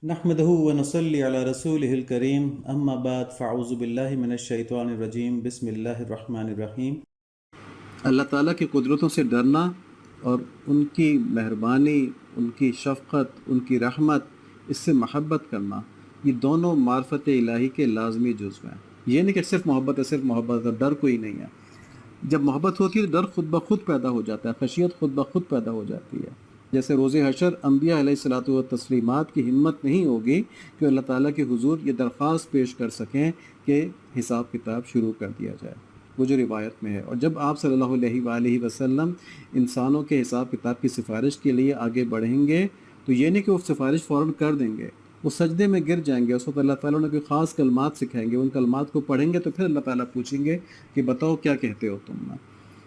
نحمده ونصلي على رسوله الكريم اما بعد فاعوذ بالله من الشیطان الرجیم بسم اللہ الرحمن الرحیم۔ اللہ تعالیٰ کی قدرتوں سے ڈرنا اور ان کی مہربانی، ان کی شفقت، ان کی رحمت، اس سے محبت کرنا، یہ دونوں معرفت الہی کے لازمی جزو ہیں۔ یہ نہیں کہ صرف محبت ہے، صرف محبت ہے، ڈر کوئی نہیں ہے۔ جب محبت ہوتی ہے تو ڈر خود بخود پیدا ہو جاتا ہے، خشیت خود بخود پیدا ہو جاتی ہے۔ جیسے روز حشر انبیاء علیہ الصلاۃ والتسلیمات کی ہمت نہیں ہوگی کہ اللہ تعالیٰ کے حضور یہ درخواست پیش کر سکیں کہ حساب کتاب شروع کر دیا جائے، وہ جو روایت میں ہے۔ اور جب آپ صلی اللہ علیہ وآلہ وسلم انسانوں کے حساب کتاب کی سفارش کے لیے آگے بڑھیں گے تو یہ نہیں کہ وہ سفارش فوراً کر دیں گے، وہ سجدے میں گر جائیں گے۔ اس وقت اللہ تعالیٰ نے کوئی خاص کلمات سکھائیں گے، ان کلمات کو پڑھیں گے تو پھر اللہ تعالیٰ پوچھیں گے کہ بتاؤ کیا کہتے ہو تم نا۔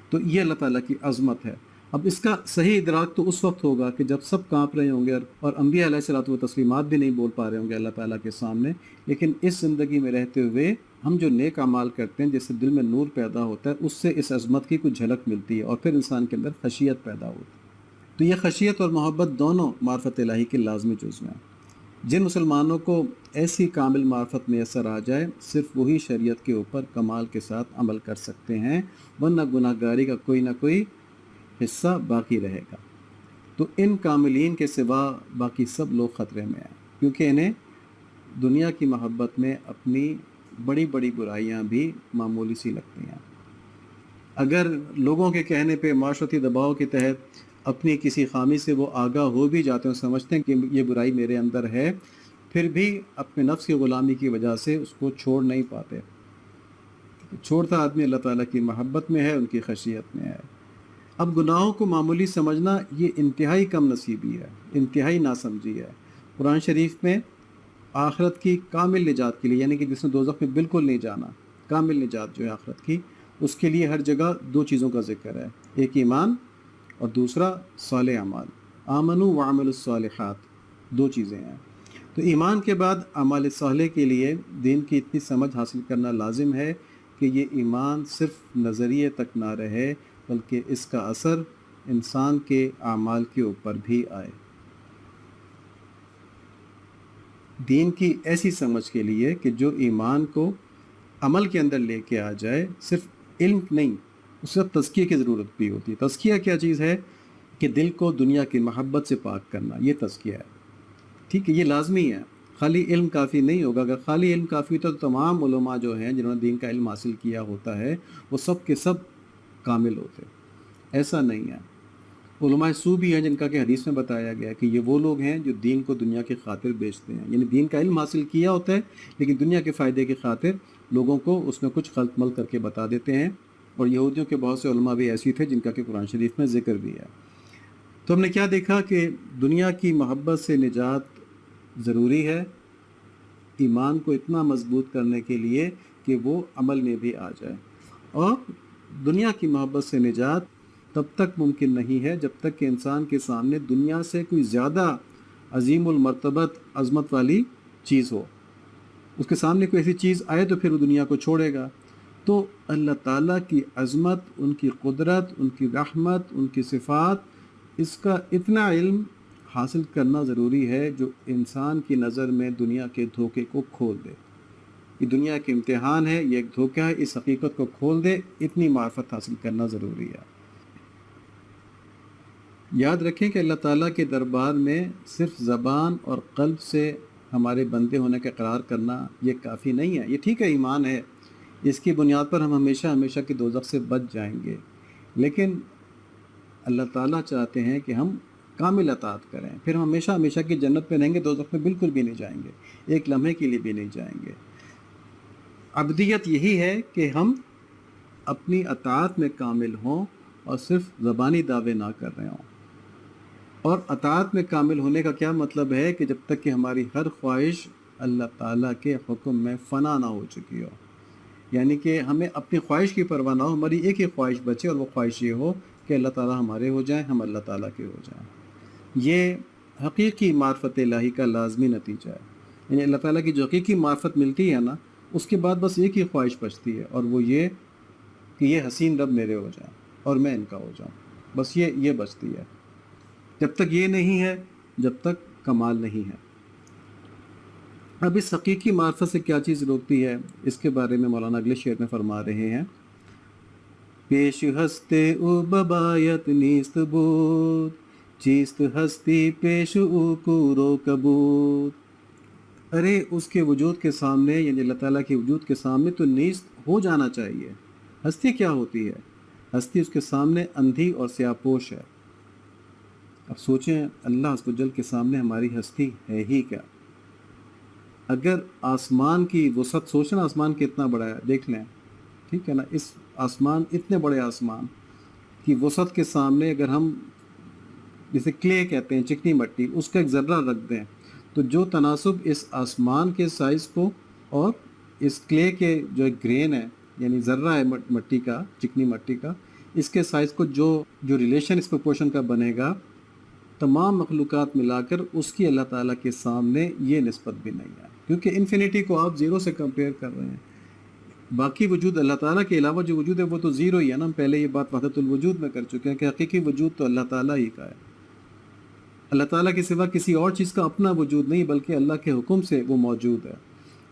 تو یہ اللہ تعالیٰ کی عظمت ہے۔ اب اس کا صحیح ادراک تو اس وقت ہوگا کہ جب سب کانپ رہے ہوں گے اور انبیاء علیہ الصلوۃ والتسلیمات بھی نہیں بول پا رہے ہوں گے اللہ تعالیٰ کے سامنے، لیکن اس زندگی میں رہتے ہوئے ہم جو نیک اعمال کرتے ہیں، جس سے دل میں نور پیدا ہوتا ہے، اس سے اس عظمت کی کچھ جھلک ملتی ہے اور پھر انسان کے اندر خشیت پیدا ہوتی ہے۔ تو یہ خشیت اور محبت دونوں معرفت الہی کے لازمی جزو ہیں۔ جن مسلمانوں کو ایسی کامل معرفت میسر آ جائے، صرف وہی شریعت کے اوپر کمال کے ساتھ عمل کر سکتے ہیں، ورنہ گناہ گاری کا کوئی نہ کوئی حصہ باقی رہے گا۔ تو ان کاملین کے سوا باقی سب لوگ خطرے میں ہیں، کیونکہ انہیں دنیا کی محبت میں اپنی بڑی بڑی برائیاں بھی معمولی سی لگتی ہیں۔ اگر لوگوں کے کہنے پہ، معاشرتی دباؤ کے تحت اپنی کسی خامی سے وہ آگاہ ہو بھی جاتے ہیں، سمجھتے ہیں کہ یہ برائی میرے اندر ہے، پھر بھی اپنے نفس کی غلامی کی وجہ سے اس کو چھوڑ نہیں پاتے۔ چھوڑتا آدمی اللہ تعالیٰ کی محبت میں ہے، ان کی خشیت میں ہے۔ اب گناہوں کو معمولی سمجھنا یہ انتہائی کم نصیبی ہے، انتہائی ناسمجھی ہے۔ قرآن شریف میں آخرت کی کامل نجات کے لیے، یعنی کہ جس نے دوزخ میں بالکل نہیں جانا، کامل نجات جو ہے آخرت کی، اس کے لیے ہر جگہ دو چیزوں کا ذکر ہے، ایک ایمان اور دوسرا صالح اعمال۔ آمنوا وعملوا الصالحات، دو چیزیں ہیں۔ تو ایمان کے بعد اعمال صالح کے لیے دین کی اتنی سمجھ حاصل کرنا لازم ہے کہ یہ ایمان صرف نظریے تک نہ رہے، بلکہ اس کا اثر انسان کے اعمال کے اوپر بھی آئے۔ دین کی ایسی سمجھ کے لیے کہ جو ایمان کو عمل کے اندر لے کے آ جائے، صرف علم نہیں، اس سے تزکیہ کی ضرورت بھی ہوتی ہے۔ تزکیہ کیا چیز ہے؟ کہ دل کو دنیا کی محبت سے پاک کرنا، یہ تزکیہ ہے۔ ٹھیک ہے، یہ لازمی ہے، خالی علم کافی نہیں ہوگا۔ اگر خالی علم کافی ہوتا تو تمام علماء جو ہیں جنہوں نے دین کا علم حاصل کیا ہوتا ہے، وہ سب کے سب کامل ہوتے۔ ایسا نہیں ہے۔ علماء سو بھی ہیں جن کا کہ حدیث میں بتایا گیا کہ یہ وہ لوگ ہیں جو دین کو دنیا کی خاطر بیچتے ہیں، یعنی دین کا علم حاصل کیا ہوتا ہے لیکن دنیا کے فائدے کی خاطر لوگوں کو اس میں کچھ خلط مل کر کے بتا دیتے ہیں۔ اور یہودیوں کے بہت سے علماء بھی ایسی تھے جن کا کہ قرآن شریف میں ذکر بھی ہے۔ تو ہم نے کیا دیکھا کہ دنیا کی محبت سے نجات ضروری ہے ایمان کو اتنا مضبوط کرنے کے لیے کہ وہ عمل میں بھی آ جائے، اور دنیا کی محبت سے نجات تب تک ممکن نہیں ہے جب تک کہ انسان کے سامنے دنیا سے کوئی زیادہ عظیم المرتبت عظمت والی چیز ہو۔ اس کے سامنے کوئی ایسی چیز آئے تو پھر وہ دنیا کو چھوڑے گا۔ تو اللہ تعالیٰ کی عظمت، ان کی قدرت، ان کی رحمت، ان کی صفات، اس کا اتنا علم حاصل کرنا ضروری ہے جو انسان کی نظر میں دنیا کے دھوکے کو کھول دے۔ یہ دنیا کے امتحان ہے، یہ ایک دھوکہ ہے، اس حقیقت کو کھول دے، اتنی معرفت حاصل کرنا ضروری ہے۔ یاد رکھیں کہ اللہ تعالیٰ کے دربار میں صرف زبان اور قلب سے ہمارے بندے ہونے کا اقرار کرنا یہ کافی نہیں ہے۔ یہ ٹھیک ہے، ایمان ہے، اس کی بنیاد پر ہم ہمیشہ ہمیشہ کی دوزخ سے بچ جائیں گے، لیکن اللہ تعالیٰ چاہتے ہیں کہ ہم کامل اطاعت کریں، پھر ہم ہمیشہ ہمیشہ کی جنت میں رہیں گے، دوزخ میں بالکل بھی نہیں جائیں گے، ایک لمحے کے لیے بھی نہیں جائیں گے۔ عبدیت یہی ہے کہ ہم اپنی اطاعت میں کامل ہوں اور صرف زبانی دعوے نہ کر رہے ہوں۔ اور اطاعت میں کامل ہونے کا کیا مطلب ہے؟ کہ جب تک کہ ہماری ہر خواہش اللہ تعالیٰ کے حکم میں فنا نہ ہو چکی ہو، یعنی کہ ہمیں اپنی خواہش کی پرواہ نہ ہو، ہماری ایک ہی خواہش بچے، اور وہ خواہش یہ ہو کہ اللہ تعالیٰ ہمارے ہو جائیں، ہم اللہ تعالیٰ کے ہو جائیں۔ یہ حقیقی معرفت الہی کا لازمی نتیجہ ہے۔ یعنی اللہ تعالیٰ کی جو حقیقی معرفت ملتی ہے نا، اس کے بعد بس ایک ہی خواہش بچتی ہے، اور وہ یہ کہ یہ حسین رب میرے ہو جائیں اور میں ان کا ہو جاؤں، بس یہ بچتی ہے۔ جب تک یہ نہیں ہے، جب تک کمال نہیں ہے۔ اب اس حقیقی معرفت سے کیا چیز روکتی ہے، اس کے بارے میں مولانا اگلے شعر میں فرما رہے ہیں، پیش ہستے او ببایت نیست بود، چیست ہستی پیش او کورو کبود۔ ارے اس کے وجود کے سامنے، یعنی اللہ تعالیٰ کے وجود کے سامنے تو نیست ہو جانا چاہیے۔ ہستی کیا ہوتی ہے؟ ہستی اس کے سامنے اندھی اور سیاہ پوش ہے۔ اب سوچیں اللہ عز و جل کے سامنے ہماری ہستی ہے ہی کیا؟ اگر آسمان کی وسعت، سوچنا آسمان کتنا بڑا ہے، دیکھ لیں، ٹھیک ہے نا، اس آسمان، اتنے بڑے آسمان کی وسعت کے سامنے اگر ہم جسے کلے کہتے ہیں، چکنی مٹی، اس کا ایک ذرہ رکھ دیں تو جو تناسب اس آسمان کے سائز کو اور اس کلے کے جو ایک گرین ہے، یعنی ذرہ ہے مٹی کا، چکنی مٹی کا، اس کے سائز کو جو ریلیشن اس پروپورشن کا بنے گا، تمام مخلوقات ملا کر اس کی اللہ تعالیٰ کے سامنے یہ نسبت بھی نہیں ہے، کیونکہ انفینٹی کو آپ زیرو سے کمپیئر کر رہے ہیں۔ باقی وجود اللہ تعالیٰ کے علاوہ جو وجود ہے وہ تو زیرو ہی ہے نا، ہم پہلے یہ بات وحدت الوجود میں کر چکے ہیں کہ حقیقی وجود تو اللہ تعالیٰ ہی کا ہے۔ اللہ تعالیٰ کے سوا کسی اور چیز کا اپنا وجود نہیں، بلکہ اللہ کے حکم سے وہ موجود ہے،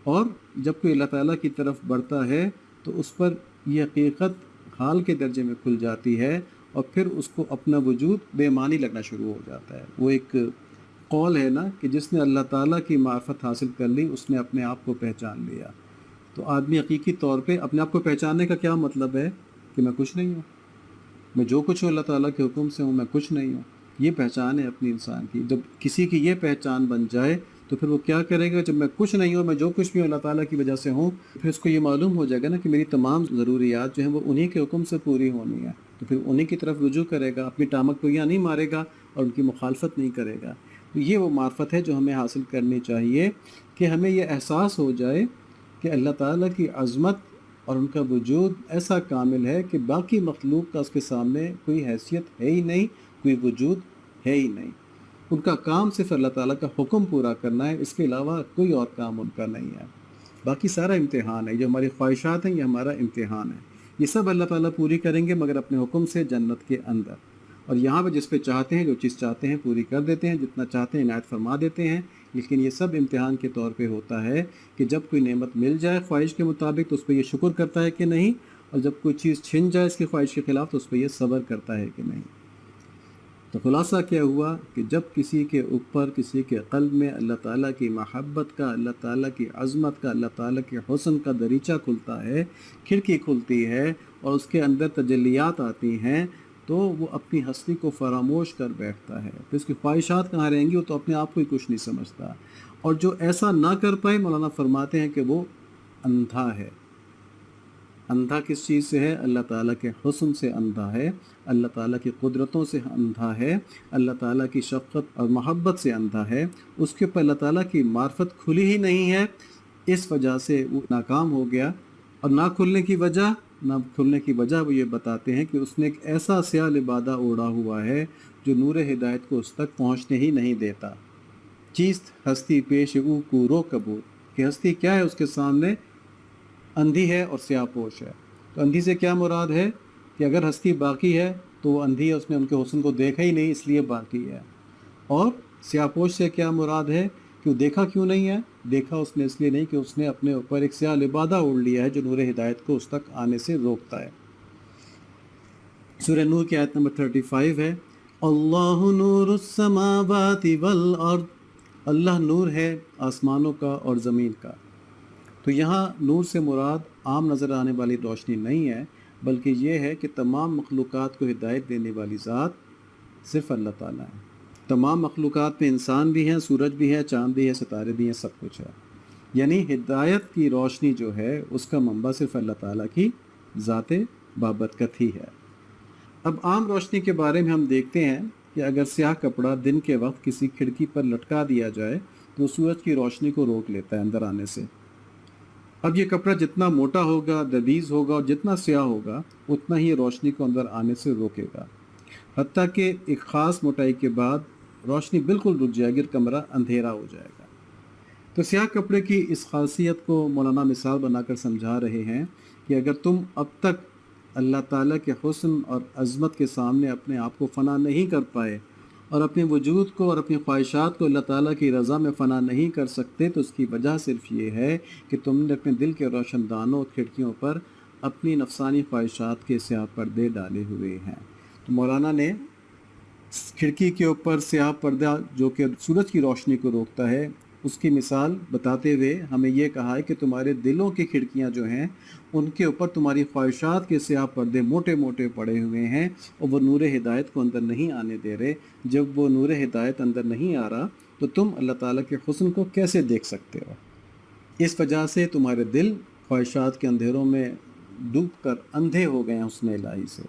اور جب کوئی اللہ تعالیٰ کی طرف بڑھتا ہے تو اس پر یہ حقیقت حال کے درجے میں کھل جاتی ہے، اور پھر اس کو اپنا وجود بے معنی لگنا شروع ہو جاتا ہے۔ وہ ایک قول ہے نا کہ جس نے اللہ تعالیٰ کی معرفت حاصل کر لی اس نے اپنے آپ کو پہچان لیا۔ تو آدمی حقیقی طور پہ اپنے آپ کو پہچاننے کا کیا مطلب ہے؟ کہ میں کچھ نہیں ہوں، میں جو کچھ ہوں اللہ تعالیٰ کے حکم سے ہوں، میں کچھ نہیں ہوں۔ یہ پہچان ہے اپنی انسان کی۔ جب کسی کی یہ پہچان بن جائے تو پھر وہ کیا کرے گا؟ جب میں کچھ نہیں ہوں، میں جو کچھ بھی ہوں اللہ تعالیٰ کی وجہ سے ہوں، پھر اس کو یہ معلوم ہو جائے گا نا کہ میری تمام ضروریات جو ہیں وہ انہی کے حکم سے پوری ہونی ہے، تو پھر انہی کی طرف رجوع کرے گا، اپنی ٹامک پویاں نہیں مارے گا اور ان کی مخالفت نہیں کرے گا۔ تو یہ وہ معرفت ہے جو ہمیں حاصل کرنی چاہیے، کہ ہمیں یہ احساس ہو جائے کہ اللہ تعالیٰ کی عظمت اور ان کا وجود ایسا کامل ہے کہ باقی مخلوق کا اس کے سامنے کوئی حیثیت ہے ہی نہیں، کوئی وجود ہے ہی نہیں۔ ان کا کام صرف اللہ تعالیٰ کا حکم پورا کرنا ہے، اس کے علاوہ کوئی اور کام ان کا نہیں ہے۔ باقی سارا امتحان ہے، جو ہماری خواہشات ہیں یہ ہمارا امتحان ہے، یہ سب اللہ تعالیٰ پوری کریں گے مگر اپنے حکم سے جنت کے اندر، اور یہاں پہ جس پہ چاہتے ہیں، جو چیز چاہتے ہیں پوری کر دیتے ہیں، جتنا چاہتے ہیں عنایت فرما دیتے ہیں۔ لیکن یہ سب امتحان کے طور پہ ہوتا ہے کہ جب کوئی نعمت مل جائے خواہش کے مطابق تو اس پہ یہ شکر کرتا ہے کہ نہیں، اور جب کوئی چیز چھن جائے اس کی خواہش کے خلاف تو اس پہ یہ صبر کرتا ہے کہ نہیں۔ تو خلاصہ کیا ہوا کہ جب کسی کے اوپر، کسی کے قلب میں اللہ تعالیٰ کی محبت کا، اللہ تعالیٰ کی عظمت کا، اللہ تعالیٰ کے حسن کا دریچہ کھلتا ہے، کھڑکی کھلتی ہے، اور اس کے اندر تجلیات آتی ہیں، تو وہ اپنی ہستی کو فراموش کر بیٹھتا ہے۔ پھر اس کی خواہشات کہاں رہیں گی؟ وہ تو اپنے آپ کو ہی کچھ نہیں سمجھتا، اور جو ایسا نہ کر پائے مولانا فرماتے ہیں کہ وہ اندھا ہے۔ اندھا کس چیز سے ہے؟ اللہ تعالیٰ کے حسن سے اندھا ہے، اللہ تعالیٰ کی قدرتوں سے اندھا ہے، اللہ تعالیٰ کی شفقت اور محبت سے اندھا ہے، اس کے اوپر اللہ تعالیٰ کی معرفت کھلی ہی نہیں ہے، اس وجہ سے وہ ناکام ہو گیا۔ اور نہ کھلنے کی وجہ وہ یہ بتاتے ہیں کہ اس نے ایک ایسا سیاہ لبادہ اوڑھا ہوا ہے جو نور ہدایت کو اس تک پہنچنے ہی نہیں دیتا۔ چیست ہستی پیش او کو رو کبود، کہ ہستی کیا ہے اس کے سامنے؟ اندھی ہے اور سیاہ پوش ہے۔ تو اندھی سے کیا مراد ہے؟ کہ اگر ہستی باقی ہے تو وہ اندھی ہے، اس نے ان کے حسن کو دیکھا ہی نہیں اس لیے باقی ہے۔ اور سیاہ پوش سے کیا مراد ہے؟ کہ وہ دیکھا کیوں نہیں ہے؟ دیکھا اس نے اس لیے نہیں کہ اس نے اپنے اوپر ایک سیاہ لبادہ اوڑھ لیا ہے جو نور ہدایت کو اس تک آنے سے روکتا ہے۔ سورہ نور کی آیت نمبر 35 ہے، اللہ نور السماوات والارض، اللہ نور ہے آسمانوں کا اور زمین کا۔ تو یہاں نور سے مراد عام نظر آنے والی روشنی نہیں ہے، بلکہ یہ ہے کہ تمام مخلوقات کو ہدایت دینے والی ذات صرف اللہ تعالیٰ ہے۔ تمام مخلوقات میں انسان بھی ہیں، سورج بھی ہے، چاند بھی ہے، ستارے بھی ہیں، سب کچھ ہے۔ یعنی ہدایت کی روشنی جو ہے اس کا منبع صرف اللہ تعالیٰ کی ذات بابرکت ہی ہے۔ اب عام روشنی کے بارے میں ہم دیکھتے ہیں کہ اگر سیاہ کپڑا دن کے وقت کسی کھڑکی پر لٹکا دیا جائے تو سورج کی روشنی کو روک لیتا ہے اندر آنے سے۔ اب یہ کپڑا جتنا موٹا ہوگا، دبیز ہوگا اور جتنا سیاہ ہوگا اتنا ہی روشنی کو اندر آنے سے روکے گا، حتیٰ کہ ایک خاص موٹائی کے بعد روشنی بالکل رک جائے گی اور کمرہ اندھیرا ہو جائے گا۔ تو سیاہ کپڑے کی اس خاصیت کو مولانا مثال بنا کر سمجھا رہے ہیں کہ اگر تم اب تک اللہ تعالیٰ کے حسن اور عظمت کے سامنے اپنے آپ کو فنا نہیں کر پائے اور اپنے وجود کو اور اپنی خواہشات کو اللہ تعالیٰ کی رضا میں فنا نہیں کر سکتے، تو اس کی وجہ صرف یہ ہے کہ تم نے اپنے دل کے روشن دانوں اور کھڑکیوں پر اپنی نفسانی خواہشات کے سیاہ پردے ڈالے ہوئے ہیں۔ تو مولانا نے کھڑکی کے اوپر سیاہ پردہ جو کہ سورج کی روشنی کو روکتا ہے، اس کی مثال بتاتے ہوئے ہمیں یہ کہا ہے کہ تمہارے دلوں کی کھڑکیاں جو ہیں ان کے اوپر تمہاری خواہشات کے سیاہ پردے موٹے موٹے پڑے ہوئے ہیں، اور وہ نور ہدایت کو اندر نہیں آنے دے رہے۔ جب وہ نور ہدایت اندر نہیں آ رہا تو تم اللہ تعالیٰ کے حسن کو کیسے دیکھ سکتے ہو؟ اس وجہ سے تمہارے دل خواہشات کے اندھیروں میں ڈوب کر اندھے ہو گئے ہیں حسن الہی سے۔